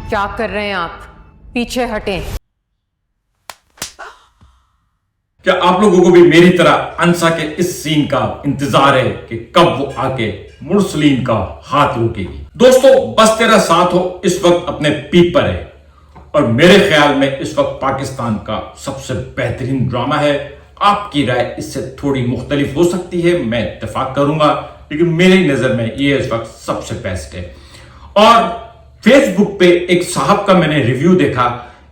क्या कर रहे हैं आप? पीछे हटें। क्या आप लोगों को भी मेरी तरह अंसा के इस सीन का इंतजार है कि कब वो आके मुरसलीन का हाथ रोकेगी? दोस्तों, बस तेरा साथ हो इस वक्त अपने पीक पर है और मेरे ख्याल में इस वक्त पाकिस्तान का सबसे बेहतरीन ड्रामा है। आपकी राय इससे थोड़ी मुख्तलिफ हो सकती है, मैं इत्तेफाक करूंगा, लेकिन मेरी नजर में ये इस वक्त सबसे बेस्ट है। और फेसबुक पे एक साहब का मैंने रिव्यू देखा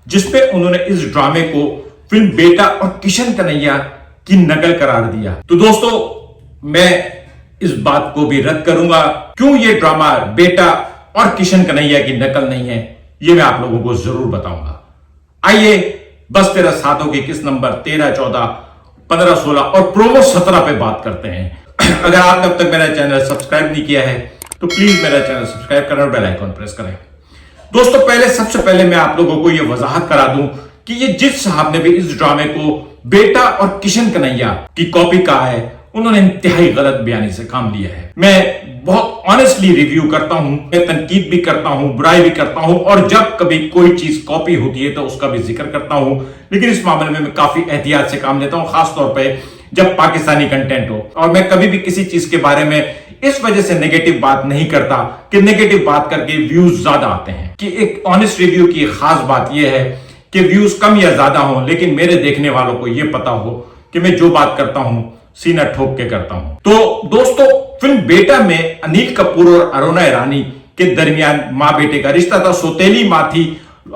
जिसपे उन्होंने इस ड्रामे को फिल्म बेटा और किशन कन्हैया की नकल करार दिया। तो दोस्तों, मैं इस बात को भी रद्द करूंगा। क्यों ये ड्रामा बेटा और किशन कन्हैया की नकल नहीं है, ये मैं आप लोगों को जरूर बताऊंगा। आइए बस तेरा साथों की किस नंबर 13, 14, 15, 16 और प्रोमो 17 पे बात करते हैं। अगर आपने अब तक मेरा चैनल सब्सक्राइब नहीं किया है तो प्लीज मेरा चैनल सब्सक्राइब करें और बेल आइकन प्रेस करें। दोस्तों, सबसे पहले मैं आप लोगों को यह वजाहत करा दूं कि ये जिस साहब ने भी इस ड्रामे को बेटा और किशन कन्हैया की कॉपी कहा है, उन्होंने इंतहाई गलत बयानी से काम लिया है। मैं बहुत ऑनेस्टली रिव्यू करता हूं, मैं तनकीद भी करता हूं, बुराई भी करता हूं, और जब कभी कोई चीज कॉपी होती है तो उसका भी जिक्र करता हूं, लेकिन इस मामले में मैं काफी एहतियात से काम लेता हूं, खासतौर पर जब पाकिस्तानी कंटेंट हो। और मैं कभी भी किसी चीज के बारे में इस वजह से नेगेटिव बात नहीं करता कि नेगेटिव बात करके व्यूज ज्यादा आते हैं। कि एक ऑनेस्ट रिव्यू की खास बात यह है कि व्यूज कम या ज्यादा हो, लेकिन मेरे देखने वालों को यह पता हो कि मैं जो बात करता हूं सीना ठोक के करता हूं। तो दोस्तों, फिल्म बेटा में अनिल कपूर और अरुणा ईरानी के दरमियान मां बेटे का रिश्ता था। सौतेली मां थी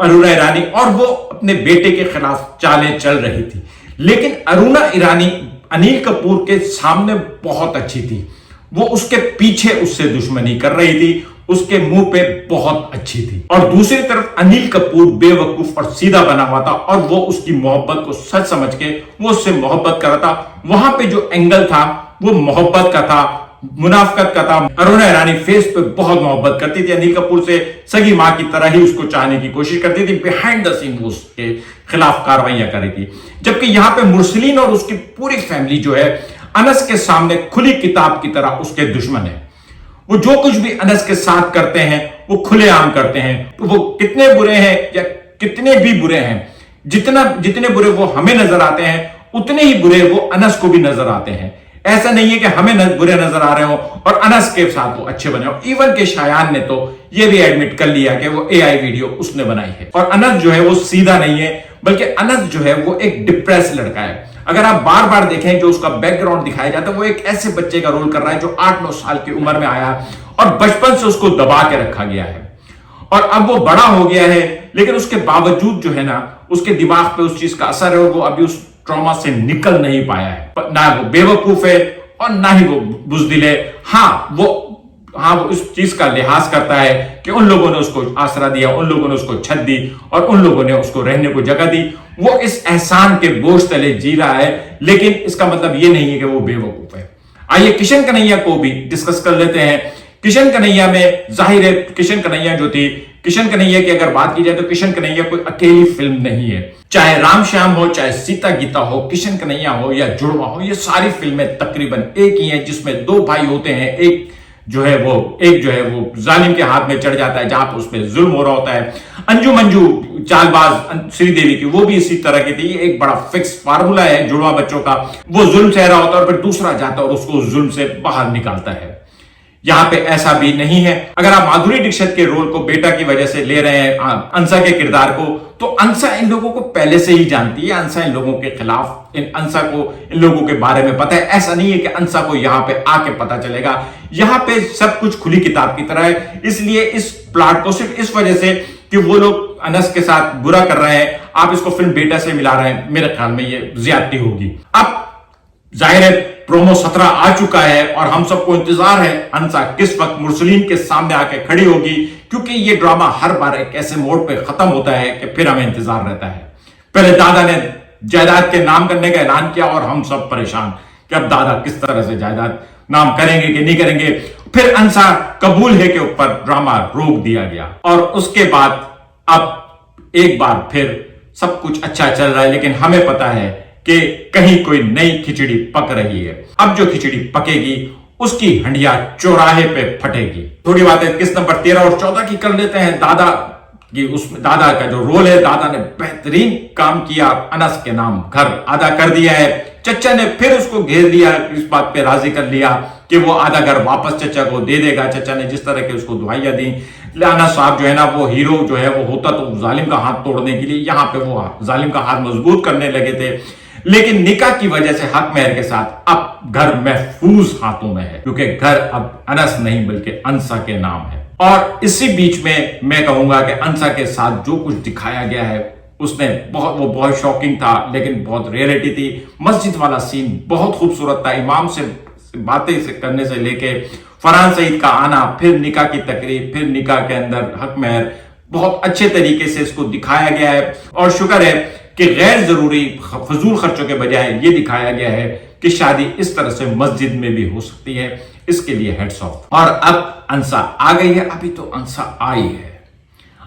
अरुणा ईरानी और वो अपने बेटे के खिलाफ चालें चल रही थी, लेकिन अरुणा ईरानी अनिल कपूर के सामने बहुत अच्छी थी। वो उसके पीछे उससे दुश्मनी कर रही थी, उसके मुंह पे बहुत अच्छी थी। और दूसरी तरफ अनिल कपूर बेवकूफ और सीधा बना हुआ था और वो उसकी मोहब्बत को सच समझ के वो उससे मोहब्बत कर रहा था। वहां पे जो एंगल था वो मोहब्बत का था, मुनाफकत का था। अरुणा ईरानी फेस पे बहुत मोहब्बत करती थी अनिल कपूर से, सगी मां की तरह ही उसको चाहने की कोशिश करती थी। बिहाइंड द सीन उसके खिलाफ कार्रवाइयां कर रही थी। जबकि यहां पे मुरसलीन और उसकी पूरी फैमिली जो है अनस के सामने खुली किताब की तरह उसके दुश्मन है। वो जो कुछ भी अनस के साथ करते हैं वो खुलेआम करते हैं। तो वो कितने बुरे हैं या कितने भी बुरे हैं, जितने बुरे वो हमें नजर आते हैं, उतने ही बुरे वो अनस को भी नजर आते हैं। ऐसा नहीं है कि हमें बुरे नजर आ रहे हो और अनस के साथ वो अच्छे बने हो। इवन के शायान ने तो ये भी एडमिट कर लिया कि वो एआई वीडियो उसने बनाई है। और अनस जो है वो सीधा नहीं है, बल्कि अनस जो है वो एक डिप्रेस लड़का है। अगर आप बार बार देखें जो उसका बैकग्राउंड दिखाया जाता है, वो एक ऐसे बच्चे का रोल कर रहा है जो 8-9 साल की उम्र में आया और बचपन से उसको दबा के रखा गया है। और अब वो बड़ा हो गया है, लेकिन उसके बावजूद जो है ना, उसके दिमाग पे उस चीज का असर है और वो अभी उस ट्रॉमा से निकल नहीं पाया है। ना वो बेवकूफ है और ना ही वो बुज़दिल है। वो इस चीज का लिहाज करता है कि उन लोगों ने उसको आसरा दिया, उन लोगों ने उसको छत दी और उन लोगों ने उसको रहने को जगह दी। वो इस एहसान के बोझ तले जी रहा है, लेकिन इसका मतलब ये नहीं है कि वो बेवकूफ है। आइए किशन कन्हैया को भी डिस्कस कर लेते हैं। किशन कन्हैया में जाहिर है, किशन कन्हैया की अगर बात की जाए तो किशन कन्हैया कोई अकेली फिल्म नहीं है। चाहे राम श्याम हो, चाहे सीता गीता हो, किशन कन्हैया हो या जुड़वा हो, ये सारी फिल्में तकरीबन एक ही हैं, जिसमें 2 भाई होते हैं। एक जो है वो जालिम के हाथ में चढ़ जाता है जहां पर उसमें जुल्म हो रहा होता है। अंजू मंजू चालबाज श्रीदेवी की, वो भी इसी तरह की थी। एक बड़ा फिक्स फार्मूला है जुड़वा बच्चों का। वो जुल्म सह रहा होता है और फिर दूसरा जाता है और उसको जुल्म से बाहर निकालता है। यहां पे ऐसा भी नहीं है। अगर आप माधुरी दीक्षित के रोल को बेटा की वजह से ले रहे हैं, अंसा के किरदार को, तो अंसा इन लोगों को पहले से ही जानती है। अंसा इन लोगों के खिलाफ, अंसा को इन लोगों के बारे में पता है। ऐसा नहीं है कि अंसा को यहां पे आके पता चलेगा। यहां पे सब कुछ खुली किताब की तरह है। इसलिए इस प्लॉट को सिर्फ इस वजह से कि वो लोग अनस के साथ बुरा कर रहे हैं, आप इसको फिल्म बेटा से मिला रहे हैं, मेरे ख्याल में ये ज्यादती होगी। अब जाहिर है प्रोमो 17 आ चुका है और हम सबको इंतजार है अंसा किस वक्त मुरसलीन के सामने आके खड़ी होगी, क्योंकि ये ड्रामा हर बार एक ऐसे मोड पे खत्म होता है कि फिर हमें इंतजार रहता है। पहले दादा ने जायदाद के नाम करने का ऐलान किया और हम सब परेशान कि अब दादा किस तरह से जायदाद नाम करेंगे कि नहीं करेंगे। फिर अंसा कबूल है के ऊपर ड्रामा रोक दिया गया और उसके बाद अब एक बार फिर सब कुछ अच्छा चल रहा है, लेकिन हमें पता है कि कहीं कोई नई खिचड़ी पक रही है। अब जो खिचड़ी पकेगी उसकी हंडिया चौराहे पे फटेगी। थोड़ी बातें किस नंबर 13 और 14 की कर लेते हैं। दादा کہ اس میں دادا کا جو رول ہے، دادا نے بہترین کام کیا، انس کے نام گھر ادا کر دیا ہے۔ چچا نے پھر اس کو گھیر لیا، اس بات پہ راضی کر لیا کہ وہ آدھا گھر واپس چچا کو دے دے گا۔ چچا نے جس طرح کے اس کو دعائیاں دی، انس صاحب جو ہے نا وہ ہیرو جو ہے وہ ہوتا تو ظالم کا ہاتھ توڑنے کے لیے، یہاں پہ وہ ظالم کا ہاتھ مضبوط کرنے لگے تھے، لیکن نکاح کی وجہ سے حق مہر کے ساتھ اب گھر محفوظ ہاتھوں میں ہے، کیونکہ گھر اب انس نہیں بلکہ انسا کے نام ہے۔ اور اسی بیچ میں کہوں گا کہ انسا کے ساتھ جو کچھ دکھایا گیا ہے اس نے وہ بہت شاکنگ تھا، لیکن بہت ریئلٹی تھی۔ مسجد والا سین بہت خوبصورت تھا، امام سے باتیں کرنے سے لے کے فرحان سعید کا آنا، پھر نکاح کی تقریب، پھر نکاح کے اندر حق مہر، بہت اچھے طریقے سے اس کو دکھایا گیا ہے۔ اور شکر ہے کہ غیر ضروری فضول خرچوں کے بجائے یہ دکھایا گیا ہے کہ شادی اس طرح سے مسجد میں بھی ہو سکتی ہے، اس کے لیے ہیڈس آف۔ اور اب انسا آ گئی ہے، ابھی تو انسا آئی ہے،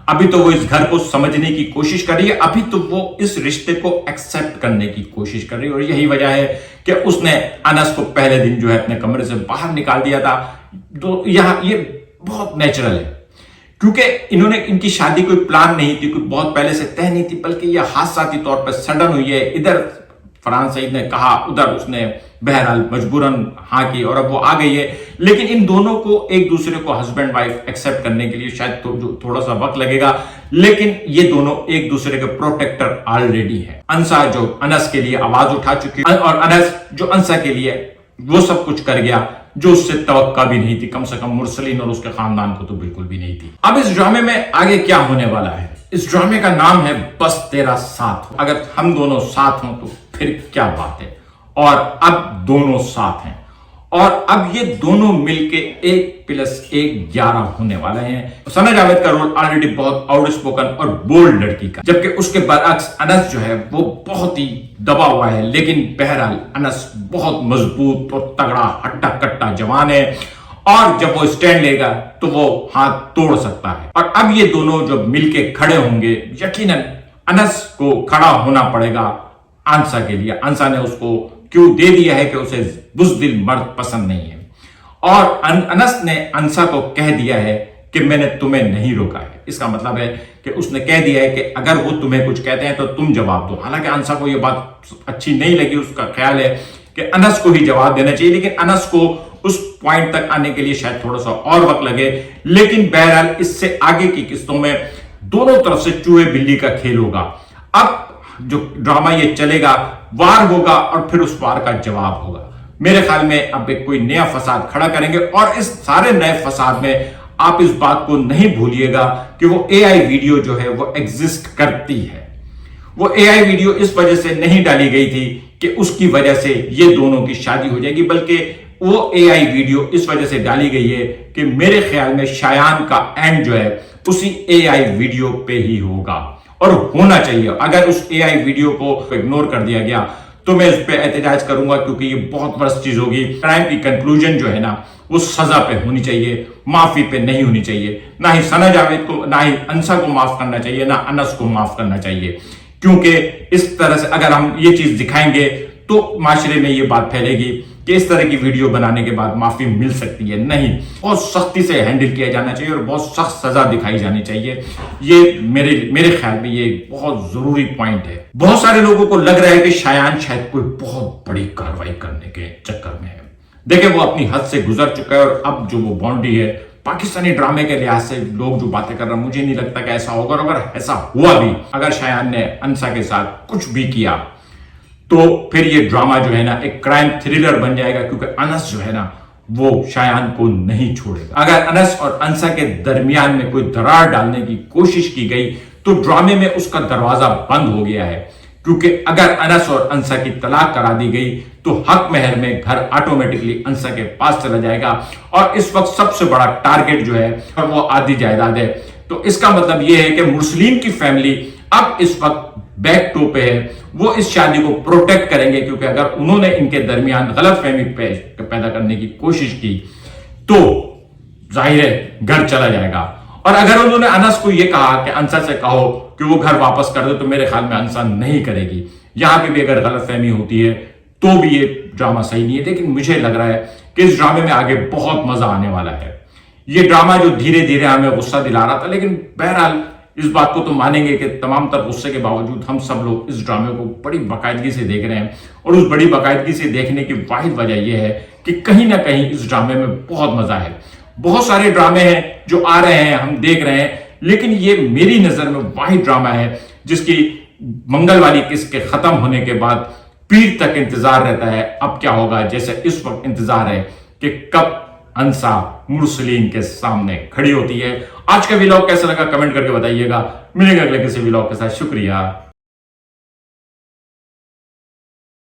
ابھی تو وہ اس گھر کو سمجھنے کی کوشش کر رہی ہے، ابھی تو وہ اس رشتے کو ایکسپٹ کرنے کی کوشش کر رہی ہے، اور یہی وجہ ہے کہ اس نے انس کو پہلے دن جو ہے اپنے کمرے سے باہر نکال دیا تھا۔ تو یہاں یہ بہت نیچرل ہے، کیونکہ انہوں نے ان کی شادی کوئی پلان نہیں تھی، کوئی بہت پہلے سے طے نہیں تھی، بلکہ یہ حادثاتی طور پر سڈن ہوئی ہے۔ ادھر فرحان سعید نے کہا، ادھر اس نے بہرحال مجبوراً ہاں کی، اور اب وہ آ گئی ہے۔ لیکن ان دونوں کو ایک دوسرے کو ہسبینڈ وائف ایکسپٹ کرنے کے لیے شاید تھوڑا سا وقت لگے گا، لیکن یہ دونوں ایک دوسرے کے پروٹیکٹر آلریڈی ہیں۔ انسا جو انس کے لیے آواز اٹھا چکی ہے، اور انس جو انسا کے لیے وہ سب کچھ کر گیا جو اس سے توقع بھی نہیں تھی، کم سے کم مرسلین اور اس کے خاندان کو تو بالکل بھی نہیں تھی۔ اب اس ڈرامے میں آگے کیا ہونے والا ہے؟ اس ڈرامے کا نام ہے بس تیرا ساتھ ہو۔ اگر ہم دونوں ساتھ ہوں تو پھر کیا بات ہے، اور اب دونوں ساتھ ہیں، اور اب یہ دونوں مل کے 1+1=11 ہونے والے ہیں۔ ثنا جاوید کا رول آلریڈی بہت آؤٹ اسپوکن اور بولڈ لڑکی کا، جبکہ اس کے برعکس انس جو ہے وہ بہت ہی دبا ہوا ہے، لیکن بہرحال انس بہت مضبوط اور تگڑا ہٹا کٹا جوان ہے، اور جب وہ اسٹینڈ لے گا تو وہ ہاتھ توڑ سکتا ہے۔ اور اب یہ دونوں جب مل کے کھڑے ہوں گے، یقیناً انس کو کھڑا ہونا پڑے گا انسا کے لیے۔ انسا نے اس کو کیوں دے دیا ہے کہ اسے بزدل مرد پسند نہیں ہے، اور انس نے انسا کو کہہ دیا ہے کہ میں نے تمہیں نہیں روکا ہے۔ اس کا مطلب ہے کہ اس نے کہہ دیا ہے کہ اگر وہ تمہیں کچھ کہتے ہیں تو تم جواب دو۔ حالانکہ انسا کو یہ بات اچھی نہیں لگی، اس کا خیال ہے کہ انس کو ہی جواب دینا چاہیے، لیکن انس کو اس پوائنٹ تک آنے کے لیے شاید تھوڑا سا اور وقت لگے۔ لیکن بہرحال اس سے آگے کی قسطوں میں دونوں طرف سے چوہے بلی کا کھیل ہوگا۔ اب جو ڈرامہ یہ چلے گا، وار ہوگا اور پھر اس وار کا جواب ہوگا۔ میرے خیال میں اب ایک کوئی نیا فساد کھڑا کریں گے، اور اس سارے نئے فساد میں آپ اس بات کو نہیں بھولیے گا کہ وہ اے آئی ویڈیو جو ہے وہ ایگزسٹ کرتی ہے۔ وہ اے آئی ویڈیو اس وجہ سے نہیں ڈالی گئی تھی کہ اس کی وجہ سے یہ دونوں کی شادی ہو جائے گی، بلکہ وہ اے آئی ویڈیو اس وجہ سے ڈالی گئی ہے کہ میرے خیال میں شایان کا اینڈ جو ہے اسی اے آئی ویڈیو پہ ہی ہوگا، اور ہونا چاہیے۔ اگر اس اے آئی ویڈیو کو اگنور کر دیا گیا تو میں اس پہ احتجاج کروں گا، کیونکہ یہ بہت ورس چیز ہوگی۔ کرائم کی کنکلوژن جو ہے نا وہ سزا پہ ہونی چاہیے، معافی پہ نہیں ہونی چاہیے۔ نہ ہی ثنا جاوید کو، نہ ہی انسا کو معاف کرنا چاہیے، نہ انس کو معاف کرنا چاہیے، کیونکہ اس طرح سے اگر ہم یہ چیز دکھائیں گے تو معاشرے میں یہ بات پھیلے گی کہ اس طرح کی ویڈیو بنانے کے بعد معافی مل سکتی ہے۔ نہیں، بہت سختی سے ہینڈل کیا جانا چاہیے اور بہت سخت سزا دکھائی جانی چاہیے۔ یہ میرے خیال میں یہ بہت ضروری پوائنٹ ہے۔ بہت سارے لوگوں کو لگ رہا ہے کہ شایان شاید کوئی بہت بڑی کارروائی کرنے کے چکر میں ہے۔ دیکھیں، وہ اپنی حد سے گزر چکا ہے، اور اب جو وہ باؤنڈری ہے پاکستانی ڈرامے کے لحاظ سے لوگ جو باتیں کر رہے ہیں، مجھے نہیں لگتا کہ ایسا ہوگا، اور اگر ایسا ہوا بھی، اگر شایان نے انسا کے ساتھ کچھ بھی کیا تو پھر یہ ڈرامہ جو ہے نا ایک کرائم تھرلر بن جائے گا، کیونکہ انس جو ہے نا وہ شایان کو نہیں چھوڑے گا۔ اگر انس اور انسا کے درمیان میں کوئی درار ڈالنے کی کوشش کی گئی تو ڈرامے میں اس کا دروازہ بند ہو گیا ہے، کیونکہ اگر انس اور انسا کی طلاق کرا دی گئی تو حق مہر میں گھر آٹومیٹکلی انسا کے پاس چلا جائے گا، اور اس وقت سب سے بڑا ٹارگٹ جو ہے وہ آدھی جائیداد ہے۔ تو اس کا مطلب یہ ہے کہ مرسلین کی فیملی اب اس وقت بیک ٹو پہ ہے، وہ اس شادی کو پروٹیکٹ کریں گے، کیونکہ اگر انہوں نے ان کے درمیان غلط فہمی پیدا کرنے کی کوشش کی تو ظاہر ہے گھر چلا جائے گا۔ اور اگر انہوں نے انس کو یہ کہا کہ انسا سے کہو کہ وہ گھر واپس کر دے، تو میرے خیال میں انسا نہیں کرے گی۔ یہاں پہ بھی اگر غلط فہمی ہوتی ہے تو بھی یہ ڈرامہ صحیح نہیں ہے، لیکن مجھے لگ رہا ہے کہ اس ڈرامے میں آگے بہت مزہ آنے والا ہے۔ یہ ڈرامہ جو دھیرے دھیرے ہمیں غصہ دلا رہا تھا، لیکن بہرحال इस बात को तो मानेंगे कि तमाम तर गुस्से के बावजूद हम सब लोग इस ड्रामे को बड़ी बाकायदगी से देख रहे हैं, और उस बड़ी बाकायदगी से देखने की वाहिद वजह यह है कि कहीं ना कहीं इस ड्रामे में बहुत मजा है। बहुत सारे ड्रामे हैं जो आ रहे हैं, हम देख रहे हैं, लेकिन ये मेरी नजर में वाहिद ड्रामा है जिसकी मंगल वाली किस्त के खत्म होने के बाद पीर तक इंतजार रहता है अब क्या होगा। जैसे इस वक्त इंतजार है कि कब अंसा मुरसलीन के सामने खड़ी होती है। आज का व्लॉग कैसा लगा कमेंट करके बताइएगा। मिलेंगे अगले किसी व्लॉग के साथ। शुक्रिया।